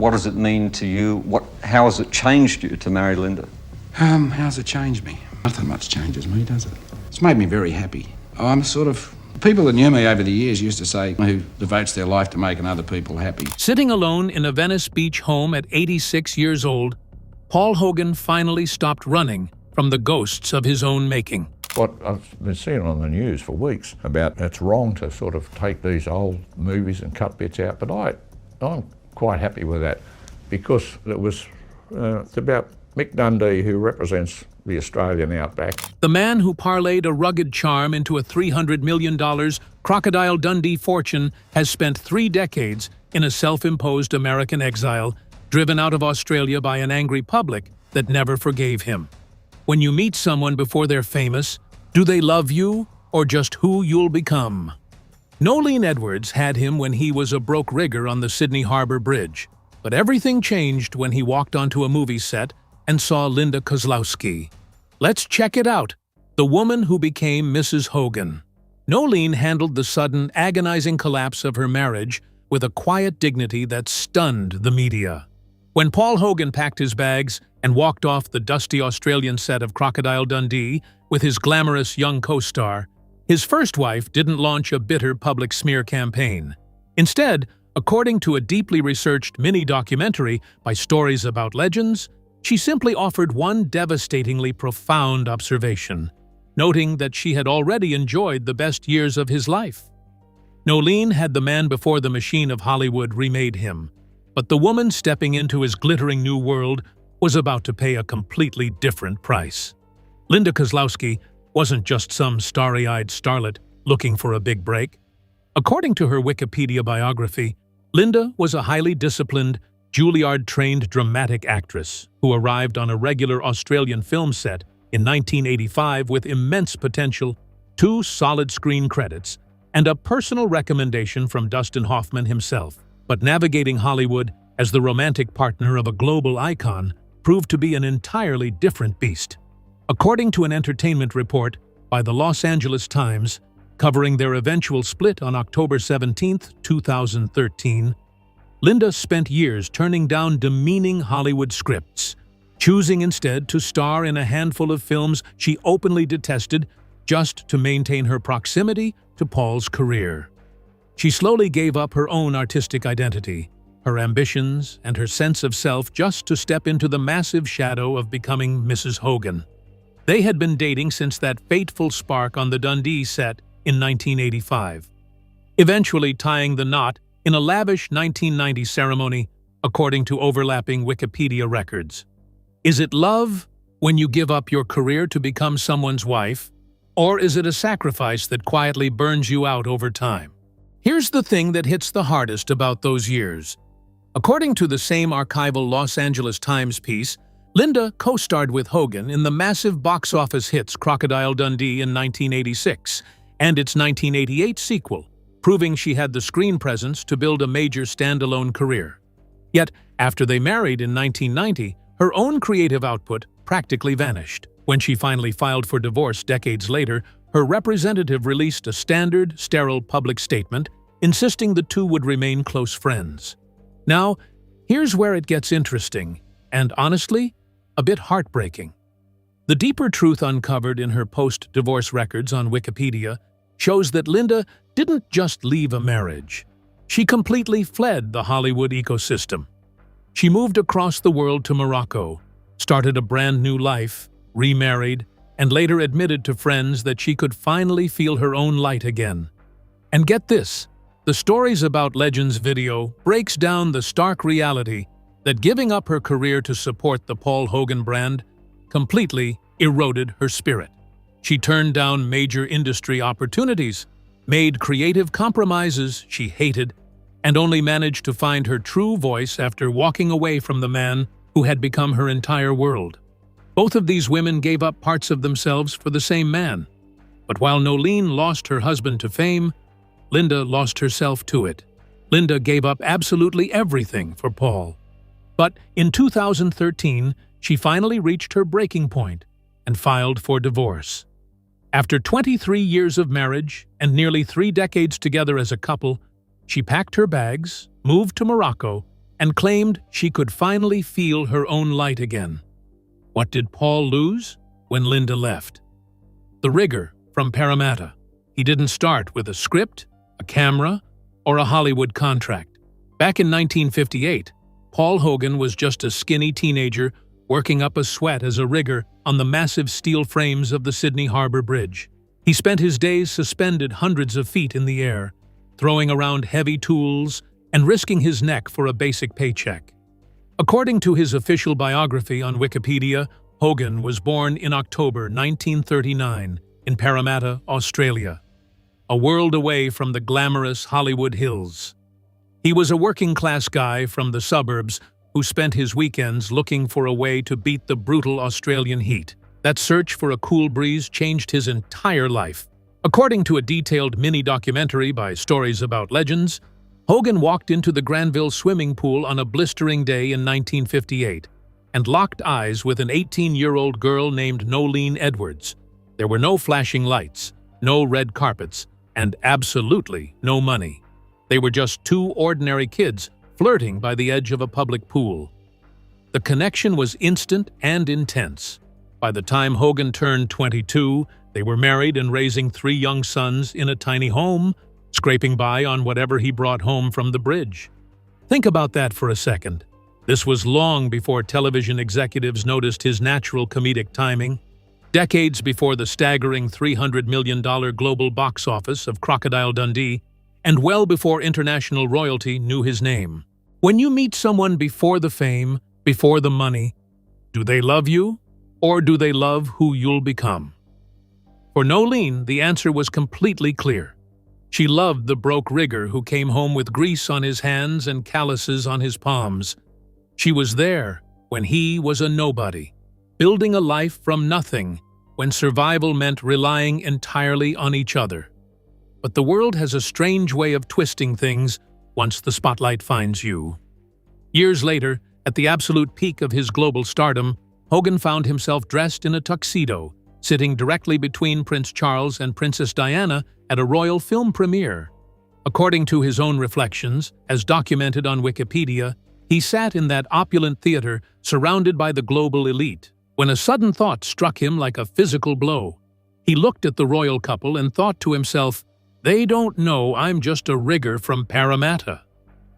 What does it mean to you? How has it changed you to marry Linda? How's it changed me? Nothing much changes me, does it? It's made me very happy. I'm sort of... People that knew me over the years used to say, who devotes their life to making other people happy. Sitting alone in a Venice Beach home at 86 years old, Paul Hogan finally stopped running from the ghosts of his own making. What I've been seeing on the news for weeks about it's wrong to sort of take these old movies and cut bits out, but I'm quite happy with that because it's about Mick Dundee, who represents the Australian outback. The man who parlayed a rugged charm into a $300 million Crocodile Dundee fortune has spent 3 decades in a self-imposed American exile, driven out of Australia by an angry public that never forgave him. When you meet someone before they're famous, do they love you or just who you'll become? Nolene Edwards had him when he was a broke rigger on the Sydney Harbour Bridge, but everything changed when he walked onto a movie set and saw Linda Kozlowski. Let's check it out. The woman who became Mrs. Hogan. Nolene handled the sudden, agonizing collapse of her marriage with a quiet dignity that stunned the media. When Paul Hogan packed his bags and walked off the dusty Australian set of Crocodile Dundee with his glamorous young co-star, his first wife didn't launch a bitter public smear campaign. Instead, according to a deeply researched mini-documentary by Stories About Legends, she simply offered one devastatingly profound observation, noting that she had already enjoyed the best years of his life. Nolene had the man before the machine of Hollywood remade him, but the woman stepping into his glittering new world was about to pay a completely different price. Linda Kozlowski wasn't just some starry-eyed starlet looking for a big break. According to her Wikipedia biography, Linda was a highly disciplined, Juilliard-trained dramatic actress who arrived on a regular Australian film set in 1985 with immense potential, 2 solid screen credits, and a personal recommendation from Dustin Hoffman himself. But navigating Hollywood as the romantic partner of a global icon proved to be an entirely different beast. According to an entertainment report by the Los Angeles Times, covering their eventual split on October 17, 2013, Linda spent years turning down demeaning Hollywood scripts, choosing instead to star in a handful of films she openly detested just to maintain her proximity to Paul's career. She slowly gave up her own artistic identity, her ambitions, and her sense of self just to step into the massive shadow of becoming Mrs. Hogan. They had been dating since that fateful spark on the Dundee set in 1985, eventually tying the knot in a lavish 1990 ceremony, according to overlapping Wikipedia records. Is it love when you give up your career to become someone's wife, or is it a sacrifice that quietly burns you out over time? Here's the thing that hits the hardest about those years. According to the same archival Los Angeles Times piece, Linda co-starred with Hogan in the massive box office hits Crocodile Dundee in 1986 and its 1988 sequel, proving she had the screen presence to build a major standalone career. Yet, after they married in 1990, her own creative output practically vanished. When she finally filed for divorce decades later, her representative released a standard, sterile public statement insisting the two would remain close friends. Now, here's where it gets interesting, and honestly, a bit heartbreaking. The deeper truth uncovered in her post-divorce records on Wikipedia shows that Linda didn't just leave a marriage. She completely fled the Hollywood ecosystem. She moved across the world to Morocco, started a brand new life, remarried, and later admitted to friends that she could finally feel her own light again. And get this, the Stories About Legends video breaks down the stark reality that giving up her career to support the Paul Hogan brand completely eroded her spirit. She turned down major industry opportunities, made creative compromises she hated, and only managed to find her true voice after walking away from the man who had become her entire world. Both of these women gave up parts of themselves for the same man. But while Nolene lost her husband to fame, Linda lost herself to it. Linda gave up absolutely everything for Paul. But in 2013, she finally reached her breaking point and filed for divorce. After 23 years of marriage and nearly 3 decades together as a couple, she packed her bags, moved to Morocco, and claimed she could finally feel her own light again. What did Paul lose when Linda left? The rigger from Parramatta. He didn't start with a script, a camera, or a Hollywood contract. Back in 1958, Paul Hogan was just a skinny teenager working up a sweat as a rigger on the massive steel frames of the Sydney Harbour Bridge. He spent his days suspended hundreds of feet in the air, throwing around heavy tools and risking his neck for a basic paycheck. According to his official biography on Wikipedia, Hogan was born in October 1939 in Parramatta, Australia, a world away from the glamorous Hollywood hills. He was a working-class guy from the suburbs who spent his weekends looking for a way to beat the brutal Australian heat. That search for a cool breeze changed his entire life. According to a detailed mini-documentary by Stories About Legends, Hogan walked into the Granville swimming pool on a blistering day in 1958 and locked eyes with an 18-year-old girl named Nolene Edwards. There were no flashing lights, no red carpets, and absolutely no money. They were just two ordinary kids flirting by the edge of a public pool. The connection was instant and intense. By the time Hogan turned 22, they were married and raising 3 young sons in a tiny home, scraping by on whatever he brought home from the bridge. Think about that for a second. This was long before television executives noticed his natural comedic timing, decades before the staggering $300 million global box office of Crocodile Dundee, and well before international royalty knew his name. When you meet someone before the fame, before the money, do they love you, or do they love who you'll become? For Nolene, the answer was completely clear. She loved the broke rigger who came home with grease on his hands and calluses on his palms. She was there when he was a nobody, building a life from nothing when survival meant relying entirely on each other. But the world has a strange way of twisting things once the spotlight finds you. Years later, at the absolute peak of his global stardom, Hogan found himself dressed in a tuxedo, sitting directly between Prince Charles and Princess Diana at a royal film premiere. According to his own reflections, as documented on Wikipedia, he sat in that opulent theater surrounded by the global elite, when a sudden thought struck him like a physical blow. He looked at the royal couple and thought to himself, "They don't know I'm just a rigger from Parramatta."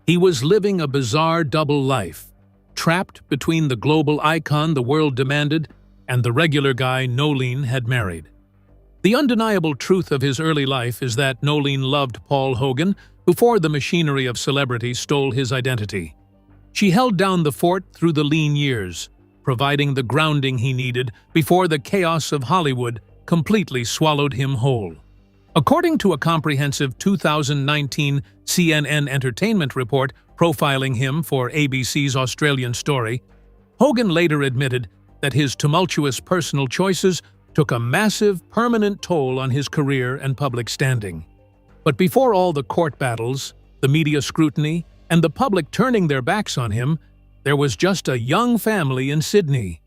He was living a bizarre double life, trapped between the global icon the world demanded and the regular guy Nolene had married. The undeniable truth of his early life is that Nolene loved Paul Hogan before the machinery of celebrity stole his identity. She held down the fort through the lean years, providing the grounding he needed before the chaos of Hollywood completely swallowed him whole. According to a comprehensive 2019 CNN entertainment report profiling him for ABC's Australian Story, Hogan later admitted that his tumultuous personal choices took a massive, permanent toll on his career and public standing. But before all the court battles, the media scrutiny, and the public turning their backs on him, there was just a young family in Sydney.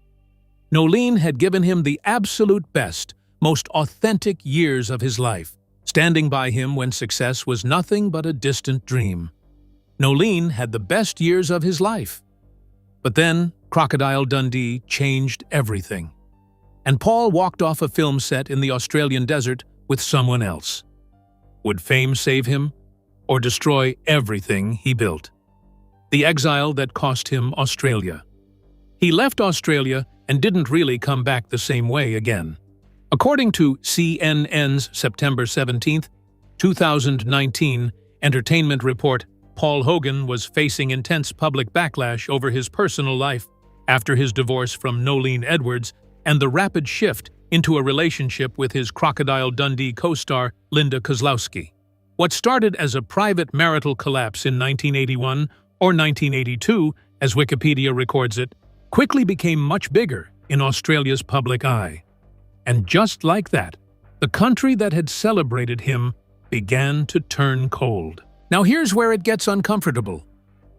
Nolene had given him the absolute best, most authentic years of his life, standing by him when success was nothing but a distant dream. Nolene had the best years of his life. But then, Crocodile Dundee changed everything. And Paul walked off a film set in the Australian desert with someone else. Would fame save him, or destroy everything he built? The exile that cost him Australia. He left Australia and didn't really come back the same way again. According to CNN's September 17, 2019 entertainment report, Paul Hogan was facing intense public backlash over his personal life after his divorce from Nolene Edwards and the rapid shift into a relationship with his Crocodile Dundee co-star Linda Kozlowski. What started as a private marital collapse in 1981 or 1982, as Wikipedia records it, quickly became much bigger in Australia's public eye. And just like that, the country that had celebrated him began to turn cold. Now here's where it gets uncomfortable.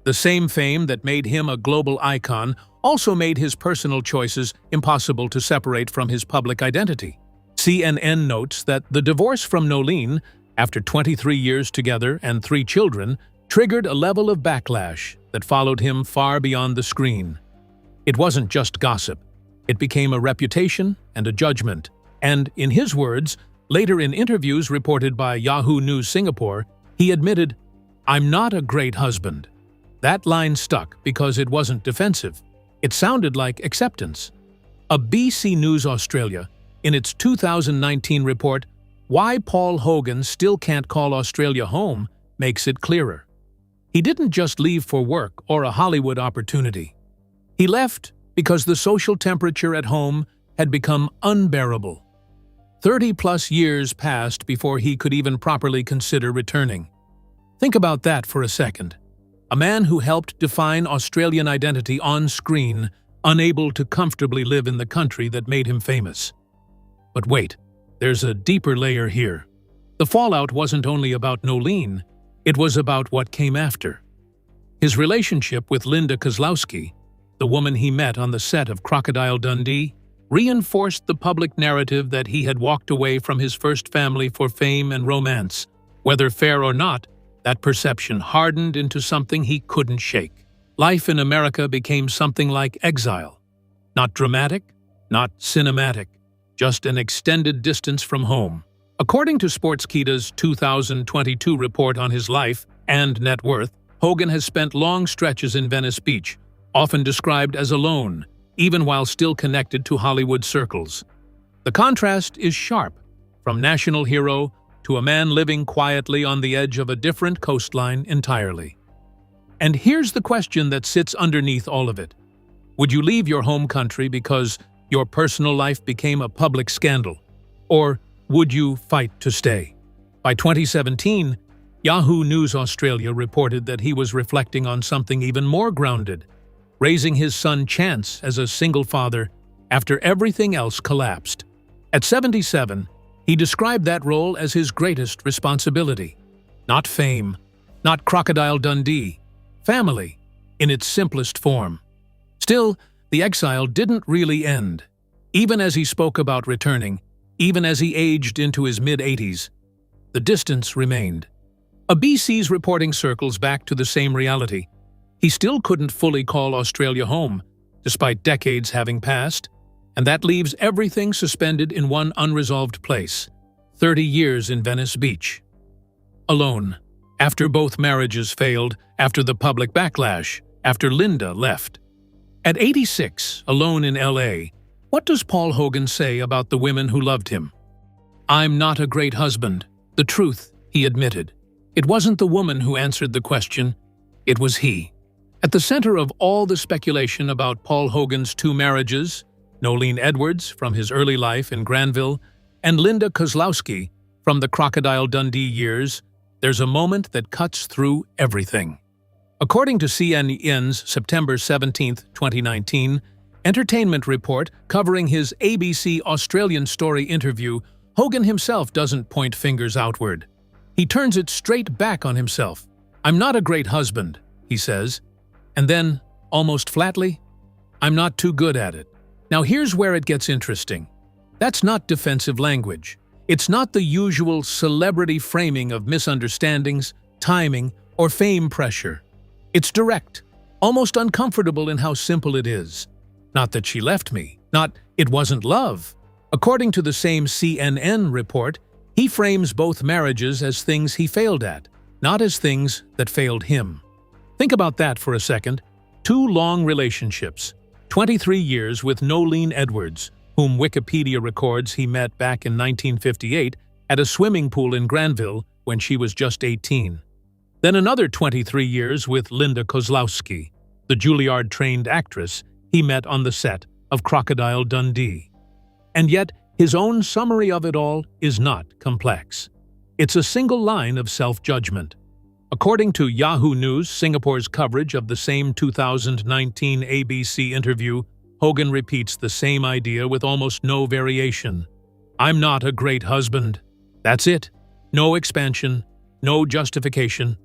The same fame that made him a global icon also made his personal choices impossible to separate from his public identity. CNN notes that the divorce from Nolene, after 23 years together and 3 children, triggered a level of backlash that followed him far beyond the screen. It wasn't just gossip. It became a reputation and a judgment. And, in his words, later in interviews reported by Yahoo News Singapore, he admitted, "I'm not a great husband." That line stuck because it wasn't defensive. It sounded like acceptance. ABC News Australia, in its 2019 report, Why Paul Hogan Still Can't Call Australia Home, makes it clearer. He didn't just leave for work or a Hollywood opportunity. He left because the social temperature at home had become unbearable. 30-plus years passed before he could even properly consider returning. Think about that for a second. A man who helped define Australian identity on screen, unable to comfortably live in the country that made him famous. But wait, there's a deeper layer here. The fallout wasn't only about Nolene, it was about what came after. His relationship with Linda Kozlowski, the woman he met on the set of Crocodile Dundee, reinforced the public narrative that he had walked away from his first family for fame and romance. Whether fair or not, that perception hardened into something he couldn't shake. Life in America became something like exile. Not dramatic, not cinematic, just an extended distance from home. According to Sportskeeda's 2022 report on his life and net worth, Hogan has spent long stretches in Venice Beach, often described as alone, even while still connected to Hollywood circles. The contrast is sharp, from national hero to a man living quietly on the edge of a different coastline entirely. And here's the question that sits underneath all of it. Would you leave your home country because your personal life became a public scandal? Or would you fight to stay? By 2017, Yahoo News Australia reported that he was reflecting on something even more grounded, raising his son Chance as a single father after everything else collapsed. At 77, he described that role as his greatest responsibility. Not fame, not Crocodile Dundee, family, in its simplest form. Still, the exile didn't really end. Even as he spoke about returning, even as he aged into his mid-80s, the distance remained. ABC's reporting circles back to the same reality. He still couldn't fully call Australia home, despite decades having passed, and that leaves everything suspended in one unresolved place: 30 years in Venice Beach. Alone, after both marriages failed, after the public backlash, after Linda left. At 86, alone in LA, what does Paul Hogan say about the women who loved him? "I'm not a great husband." The truth, he admitted. It wasn't the woman who answered the question, it was he. At the center of all the speculation about Paul Hogan's two marriages, Nolene Edwards from his early life in Granville, and Linda Kozlowski from the Crocodile Dundee years, there's a moment that cuts through everything. According to CNN's September 17, 2019, entertainment report covering his ABC Australian Story interview, Hogan himself doesn't point fingers outward. He turns it straight back on himself. "I'm not a great husband," he says. And then, almost flatly, "I'm not too good at it." Now here's where it gets interesting. That's not defensive language. It's not the usual celebrity framing of misunderstandings, timing, or fame pressure. It's direct, almost uncomfortable in how simple it is. Not that she left me, not it wasn't love. According to the same CNN report, he frames both marriages as things he failed at, not as things that failed him. Think about that for a second. 2 long relationships, 23 years with Nolene Edwards, whom Wikipedia records he met back in 1958 at a swimming pool in Granville when she was just 18. Then another 23 years with Linda Kozlowski, the Juilliard-trained actress he met on the set of Crocodile Dundee. And yet, his own summary of it all is not complex. It's a single line of self-judgment. According to Yahoo News Singapore's coverage of the same 2019 ABC interview, Hogan repeats the same idea with almost no variation. "I'm not a great husband." That's it. No expansion, no justification,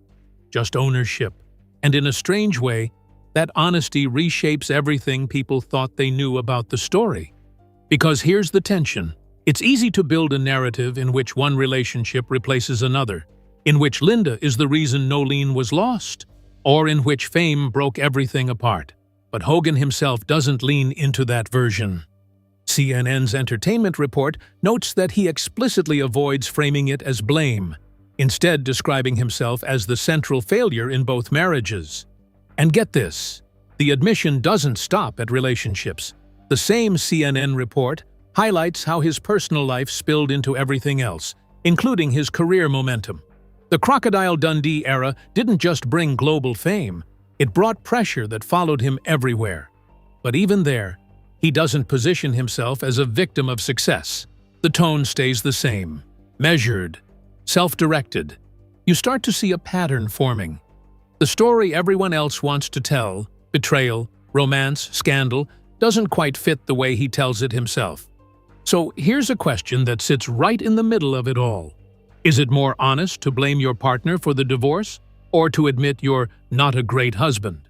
just ownership. And in a strange way, that honesty reshapes everything people thought they knew about the story. Because here's the tension. It's easy to build a narrative in which one relationship replaces another, in which Linda is the reason Nolene was lost, or in which fame broke everything apart. But Hogan himself doesn't lean into that version. CNN's entertainment report notes that he explicitly avoids framing it as blame, instead describing himself as the central failure in both marriages. And get this, the admission doesn't stop at relationships. The same CNN report highlights how his personal life spilled into everything else, including his career momentum. The Crocodile Dundee era didn't just bring global fame, it brought pressure that followed him everywhere. But even there, he doesn't position himself as a victim of success. The tone stays the same, measured, self-directed. You start to see a pattern forming. The story everyone else wants to tell, betrayal, romance, scandal, doesn't quite fit the way he tells it himself. So here's a question that sits right in the middle of it all. Is it more honest to blame your partner for the divorce, or to admit you're not a great husband?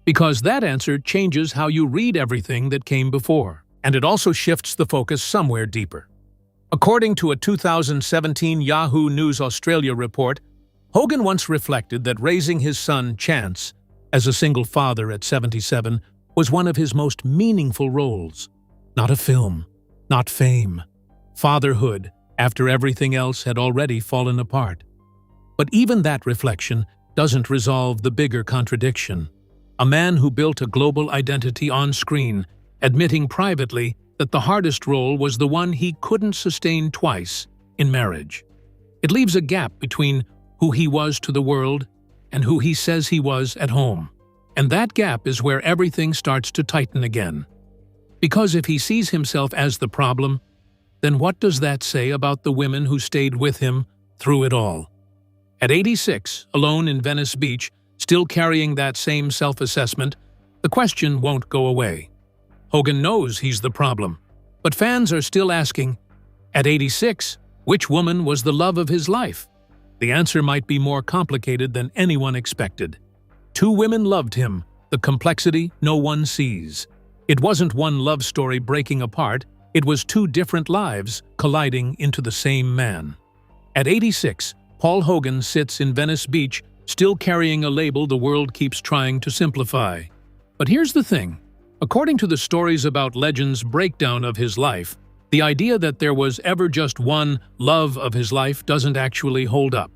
Because that answer changes how you read everything that came before, and it also shifts the focus somewhere deeper. According to a 2017 Yahoo News Australia report, Hogan once reflected that raising his son, Chance, as a single father at 77, was one of his most meaningful roles. Not a film, not fame, fatherhood, after everything else had already fallen apart. But even that reflection doesn't resolve the bigger contradiction. A man who built a global identity on screen, admitting privately that the hardest role was the one he couldn't sustain twice in marriage. It leaves a gap between who he was to the world and who he says he was at home. And that gap is where everything starts to tighten again. Because if he sees himself as the problem, then what does that say about the women who stayed with him through it all? At 86, alone in Venice Beach, still carrying that same self-assessment, the question won't go away. Hogan knows he's the problem, but fans are still asking, at 86, which woman was the love of his life? The answer might be more complicated than anyone expected. Two women loved him, the complexity no one sees. It wasn't one love story breaking apart, it was two different lives colliding into the same man. At 86, Paul Hogan sits in Venice Beach, still carrying a label the world keeps trying to simplify. But here's the thing. According to the stories about Legend's breakdown of his life, the idea that there was ever just one love of his life doesn't actually hold up.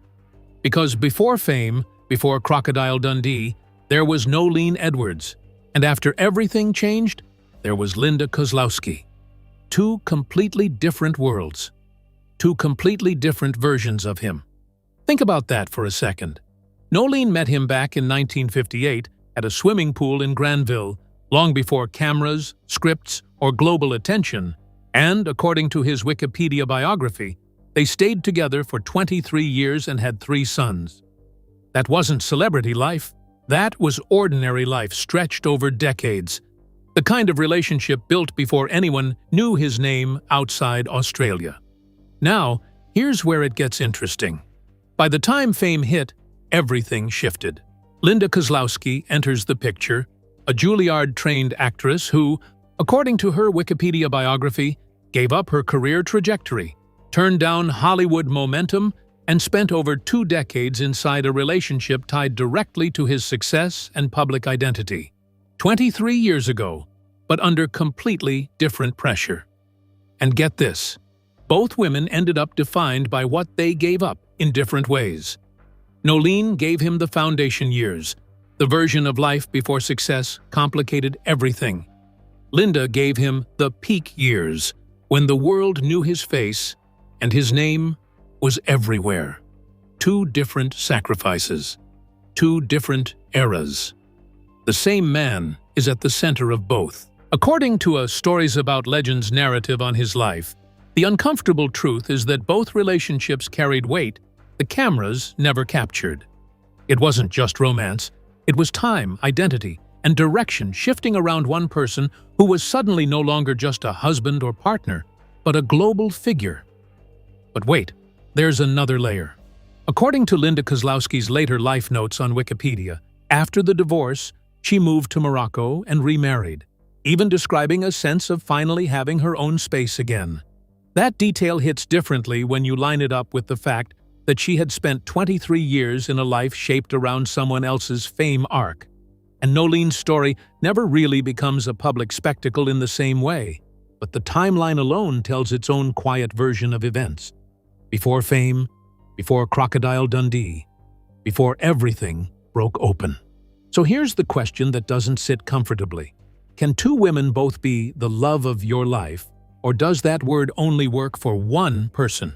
Because before fame, before Crocodile Dundee, there was Nolene Edwards. And after everything changed, there was Linda Kozlowski. Two completely different worlds. Two completely different versions of him. Think about that for a second. Nolene met him back in 1958 at a swimming pool in Granville, long before cameras, scripts, or global attention, and, according to his Wikipedia biography, they stayed together for 23 years and had 3 sons. That wasn't celebrity life. That was ordinary life stretched over decades. The kind of relationship built before anyone knew his name outside Australia. Now, here's where it gets interesting. By the time fame hit, everything shifted. Linda Kozlowski enters the picture, a Juilliard-trained actress who, according to her Wikipedia biography, gave up her career trajectory, turned down Hollywood momentum, and spent over 2 decades inside a relationship tied directly to his success and public identity. 23 years ago, but under completely different pressure. And get this, both women ended up defined by what they gave up in different ways. Nolene gave him the foundation years. The version of life before success complicated everything. Linda gave him the peak years, when the world knew his face and his name was everywhere. 2 different sacrifices. 2 different eras. The same man is at the center of both. According to a Stories About Legends narrative on his life, the uncomfortable truth is that both relationships carried weight the cameras never captured. It wasn't just romance, it was time, identity, and direction shifting around one person who was suddenly no longer just a husband or partner, but a global figure. But wait, there's another layer. According to Linda Kozlowski's later life notes on Wikipedia, after the divorce, she moved to Morocco and remarried, even describing a sense of finally having her own space again. That detail hits differently when you line it up with the fact that she had spent 23 years in a life shaped around someone else's fame arc. And Nolene's story never really becomes a public spectacle in the same way, but the timeline alone tells its own quiet version of events. Before fame, before Crocodile Dundee, before everything broke open. So here's the question that doesn't sit comfortably. Can two women both be the love of your life, or does that word only work for one person?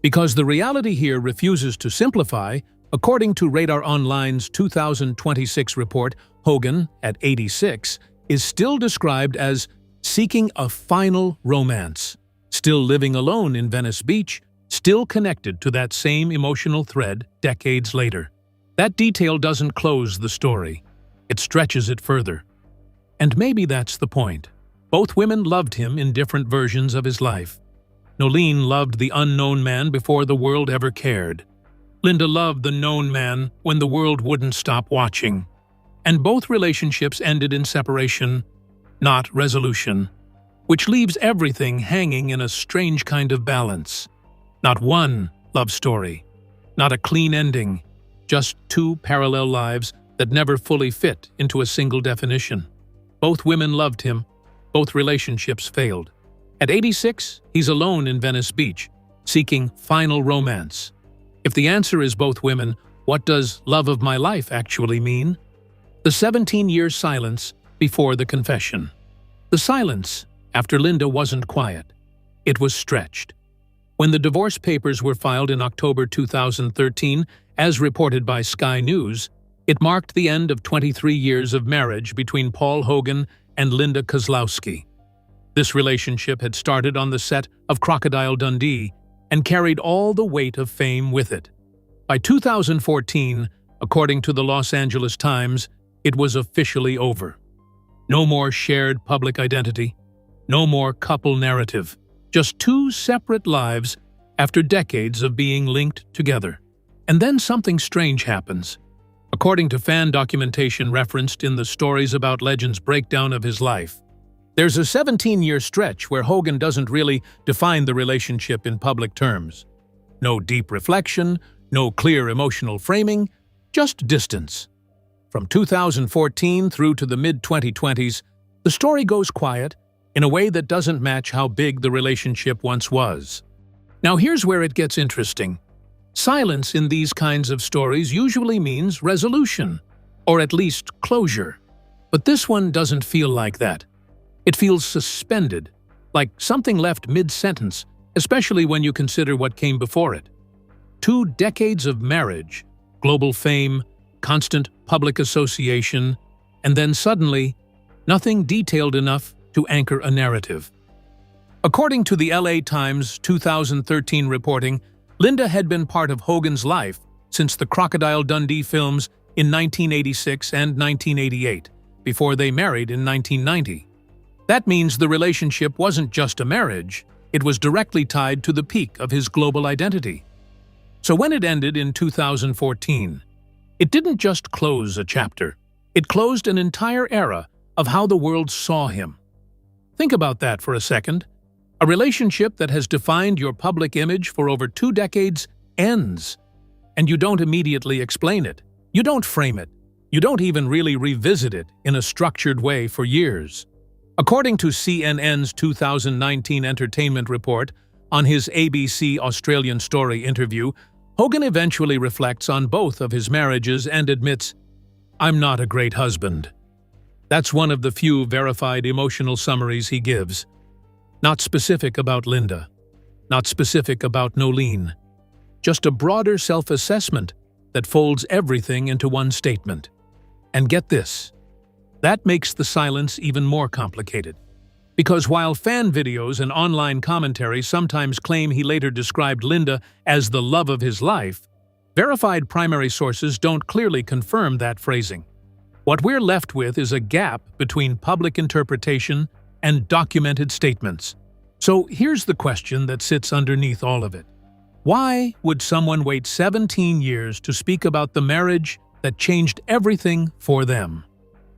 Because the reality here refuses to simplify. According to Radar Online's 2026 report, Hogan, at 86, is still described as seeking a final romance, still living alone in Venice Beach, still connected to that same emotional thread decades later. That detail doesn't close the story. It stretches it further. And maybe that's the point. Both women loved him in different versions of his life. Nolene loved the unknown man before the world ever cared. Linda loved the known man when the world wouldn't stop watching. And both relationships ended in separation, not resolution, which leaves everything hanging in a strange kind of balance. Not one love story, not a clean ending, just two parallel lives that never fully fit into a single definition. Both women loved him, both relationships failed. At 86, he's alone in Venice Beach, seeking final romance. If the answer is both women, what does love of my life actually mean? The 17-year silence before the confession. The silence after Linda wasn't quiet. It was stretched. When the divorce papers were filed in October 2013, as reported by Sky News, it marked the end of 23 years of marriage between Paul Hogan and Linda Kozlowski. This relationship had started on the set of Crocodile Dundee and carried all the weight of fame with it. By 2014, according to the Los Angeles Times, it was officially over. No more shared public identity, no more couple narrative, just two separate lives after decades of being linked together. And then something strange happens. According to fan documentation referenced in the Stories About Legends breakdown of his life, there's a 17-year stretch where Hogan doesn't really define the relationship in public terms. No deep reflection, no clear emotional framing, just distance. From 2014 through to the mid-2020s, the story goes quiet in a way that doesn't match how big the relationship once was. Now here's where it gets interesting. Silence in these kinds of stories usually means resolution, or at least closure. But this one doesn't feel like that. It feels suspended, like something left mid-sentence, especially when you consider what came before it. 2 decades of marriage, global fame, constant public association, and then suddenly, nothing detailed enough to anchor a narrative. According to the LA Times 2013 reporting, Linda had been part of Hogan's life since the Crocodile Dundee films in 1986 and 1988, before they married in 1990. That means the relationship wasn't just a marriage, it was directly tied to the peak of his global identity. So when it ended in 2014, it didn't just close a chapter, it closed an entire era of how the world saw him. Think about that for a second. A relationship that has defined your public image for over 2 decades ends, and you don't immediately explain it. You don't frame it. You don't even really revisit it in a structured way for years. According to CNN's 2019 entertainment report, on his ABC Australian Story interview, Hogan eventually reflects on both of his marriages and admits, "I'm not a great husband." That's one of the few verified emotional summaries he gives. Not specific about Linda, not specific about Nolene, just a broader self-assessment that folds everything into one statement. And get this, that makes the silence even more complicated. Because while fan videos and online commentary sometimes claim he later described Linda as the love of his life, verified primary sources don't clearly confirm that phrasing. What we're left with is a gap between public interpretation and documented statements. So here's the question that sits underneath all of it. Why would someone wait 17 years to speak about the marriage that changed everything for them?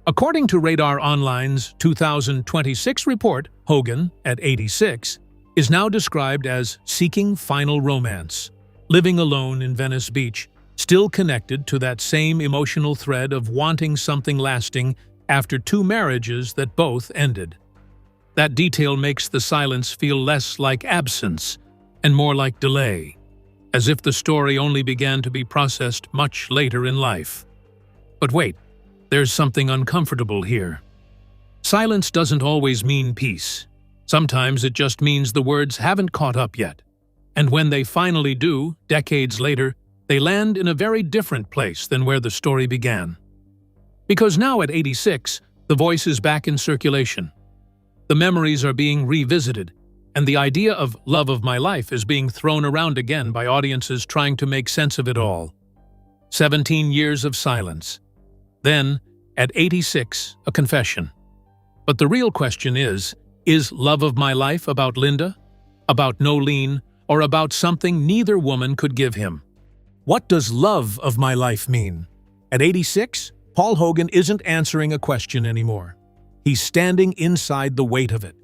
According to Radar Online's 2026 report, Hogan, at 86, is now described as seeking final romance. living alone in Venice Beach, still connected to that same emotional thread of wanting something lasting after two marriages that both ended. That detail makes the silence feel less like absence and more like delay, as if the story only began to be processed much later in life. But wait, there's something uncomfortable here. Silence doesn't always mean peace. Sometimes it just means the words haven't caught up yet. And when they finally do, decades later, they land in a very different place than where the story began. Because now at 86, the voice is back in circulation. The memories are being revisited, and the idea of love of my life is being thrown around again by audiences trying to make sense of it all. 17 years of silence. Then, at 86, a confession. But the real question is love of my life about Linda, about Nolene, or about something neither woman could give him? What does love of my life mean? At 86, Paul Hogan isn't answering a question anymore. He's standing inside the weight of it.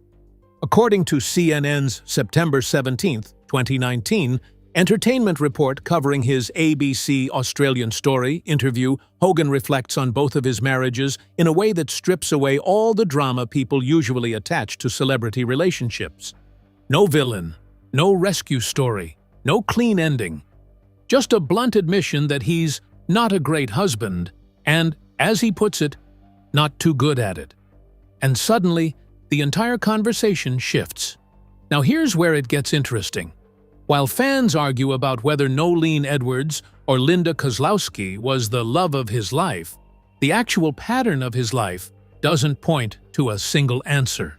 According to CNN's September 17, 2019, entertainment report covering his ABC Australian Story interview, Hogan reflects on both of his marriages in a way that strips away all the drama people usually attach to celebrity relationships. No villain, no rescue story, no clean ending. Just a blunt admission that he's not a great husband and, as he puts it, not too good at it. And suddenly, the entire conversation shifts. Now here's where it gets interesting. While fans argue about whether Nolene Edwards or Linda Kozlowski was the love of his life, the actual pattern of his life doesn't point to a single answer.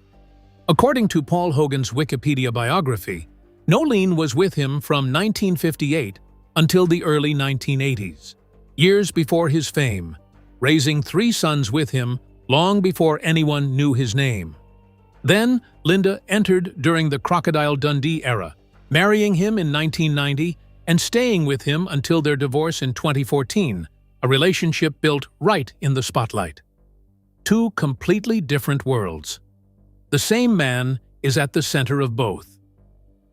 According to Paul Hogan's Wikipedia biography, Nolene was with him from 1958 until the early 1980s, years before his fame, raising 3 sons with him long before anyone knew his name. Then, Linda entered during the Crocodile Dundee era, marrying him in 1990 and staying with him until their divorce in 2014, a relationship built right in the spotlight. 2 completely different worlds. The same man is at the center of both.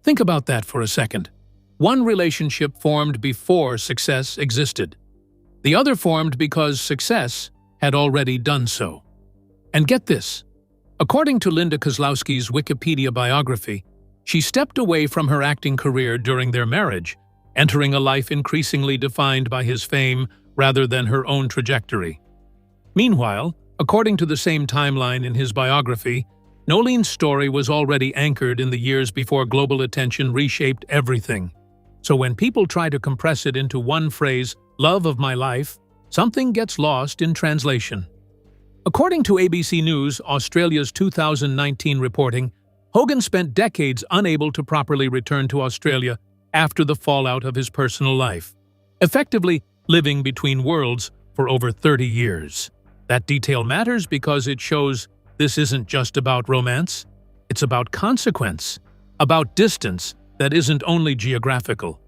Think about that for a second. One relationship formed before success existed. The other formed because success had already done so. And get this. According to Linda Kozlowski's Wikipedia biography, she stepped away from her acting career during their marriage, entering a life increasingly defined by his fame rather than her own trajectory. Meanwhile, according to the same timeline in his biography, Nolene's story was already anchored in the years before global attention reshaped everything. So when people try to compress it into one phrase, love of my life, something gets lost in translation. According to ABC News Australia's 2019 reporting, Hogan spent decades unable to properly return to Australia after the fallout of his personal life, effectively living between worlds for over 30 years. That detail matters because it shows this isn't just about romance, it's about consequence, about distance that isn't only geographical.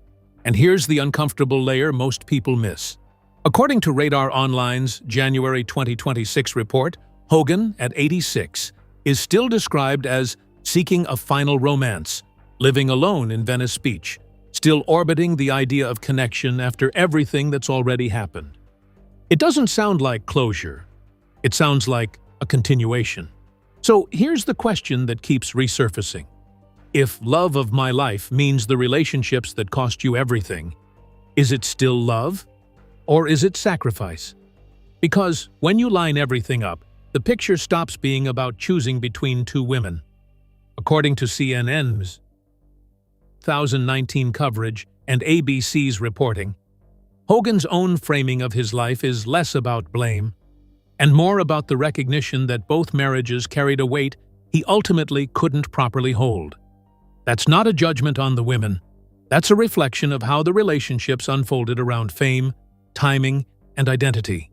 And here's the uncomfortable layer most people miss. According to Radar Online's January 2026 report, Hogan, at 86, is still described as seeking a final romance, living alone in Venice Beach, still orbiting the idea of connection after everything that's already happened. It doesn't sound like closure. It sounds like a continuation. So here's the question that keeps resurfacing. If love of my life means the relationships that cost you everything, is it still love? Or is it sacrifice? Because when you line everything up, the picture stops being about choosing between 2 women. According to CNN's 2019 coverage and ABC's reporting, Hogan's own framing of his life is less about blame and more about the recognition that both marriages carried a weight he ultimately couldn't properly hold. That's not a judgment on the women. That's a reflection of how the relationships unfolded around fame, timing, and identity.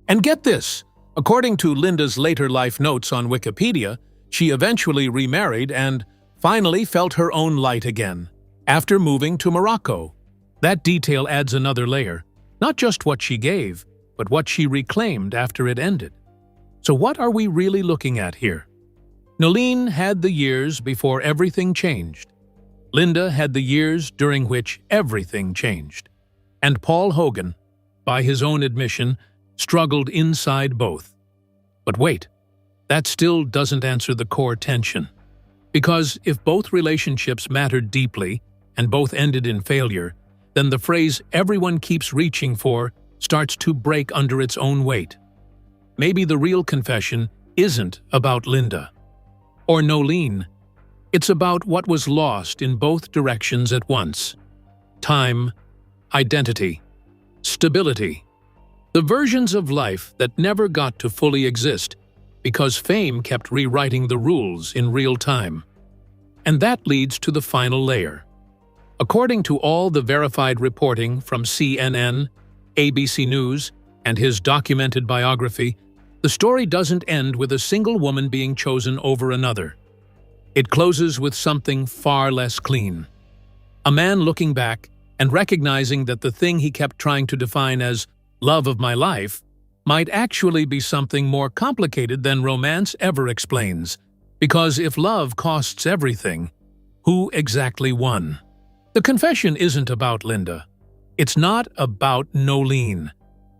And get this, according to Linda's later life notes on Wikipedia, she eventually remarried and finally felt her own light again, after moving to Morocco. That detail adds another layer, not just what she gave, but what she reclaimed after it ended. So what are we really looking at here? Nolene had the years before everything changed. Linda had the years during which everything changed. And Paul Hogan, by his own admission, struggled inside both. But wait, that still doesn't answer the core tension. Because if both relationships mattered deeply and both ended in failure, then the phrase everyone keeps reaching for starts to break under its own weight. Maybe the real confession isn't about Linda or Nolene. It's about what was lost in both directions at once. Time, identity, stability. The versions of life that never got to fully exist because fame kept rewriting the rules in real time. And that leads to the final layer. According to all the verified reporting from CNN, ABC News, and his documented biography, the story doesn't end with a single woman being chosen over another. It closes with something far less clean. A man looking back and recognizing that the thing he kept trying to define as love of my life might actually be something more complicated than romance ever explains. Because if love costs everything, who exactly won? The confession isn't about Linda. It's not about Nolene.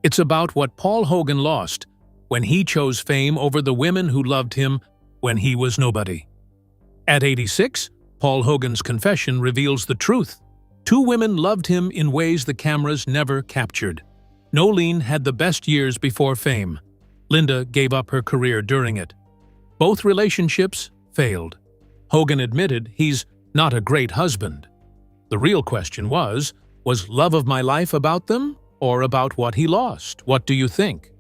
It's about what Paul Hogan lost when he chose fame over the women who loved him when he was nobody. At 86, Paul Hogan's confession reveals the truth. Two women loved him in ways the cameras never captured. Nolene had the best years before fame. Linda gave up her career during it. Both relationships failed. Hogan admitted he's not a great husband. The real question was love of my life about them or about what he lost? What do you think?